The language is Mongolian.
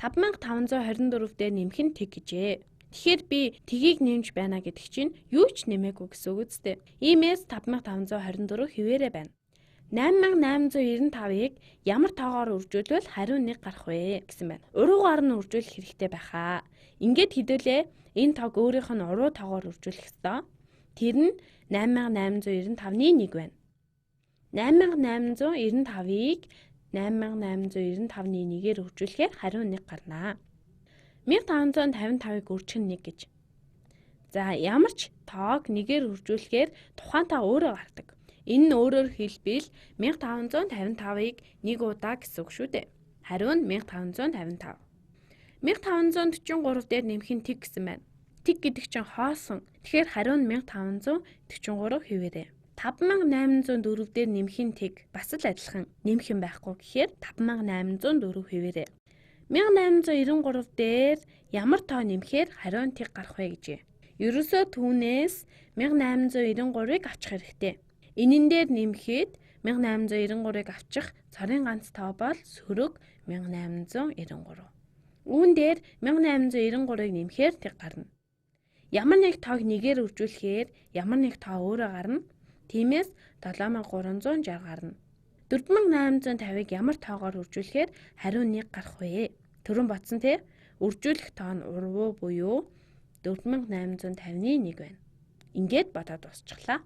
5524 дээр нэмэх нь тэг гэжээ. Тэгэхээр би тгийг нэмж байна гэдэг чинь юу ч нэмээгүй гэсэн үг үстэй. Иймээс 5524 хэвээрээ байна. 8895-ыг ямар тоогоор үржүүлвэл хариу нэг гарах вэ гэсэн байна. Уруугаар нь үржүүлэх хэрэгтэй байхаа. Ингээд хэдүүлээ энэ тоог өөрийнх нь уруу тоогоор үржүүлэх ёстой. Тэр нь 8895-ны 1 байна. 8895-ыг 8895-ны 1-ээр үржүүлэхээр хариу 1 гарнаа. 1555-ыг үржих нь 1 гэж. За ямар ч тоог 1-ээр үржүүлэхээр тухайн тоо өөрөө гардаг. Энэ нь өөрөөр хэлбэл 1555-ыг 1 удаа гэсэн үг шүү дээ. Хариу нь 1555. 1543 дээр нэмэх нь тэг гэсэн байна. Тэг гэдэг чинь хоосон. Тэгэхээр хариу нь 1543 хэвээрээ. 5804 дээр нэмэх нь тэг бас л адилхан. Нэмэх юм байхгүй гэхээр 5804 хэвээрээ. 1893 дээр ямар тоо нэмэхээр хариу нь тэг гарах вэ гэжээ. Ерөөсөө түүнээс 1893-ыг авчих хэрэгтэй. Энэн дээр нэмэхэд 1893-ыг авчих цорын ганц тоо бол сөрөг 1893. Үүн дээр 1893-ыг нэмэхээр тэг гарна. Ямар нэг тоог 1-ээр үржүүлэхээр ямар нэг тоо өөрөө гарна. Тиймээс 7360 гарна. 4850-ыг ямар тоогоор үржүүлэхээр хариу 1 гарах вэ? Түрүүн бодсон те? Үржүүлэх тоо нь урвуу буюу 4850-ны 1 байна. Ингээд бодоод дуусчихлаа.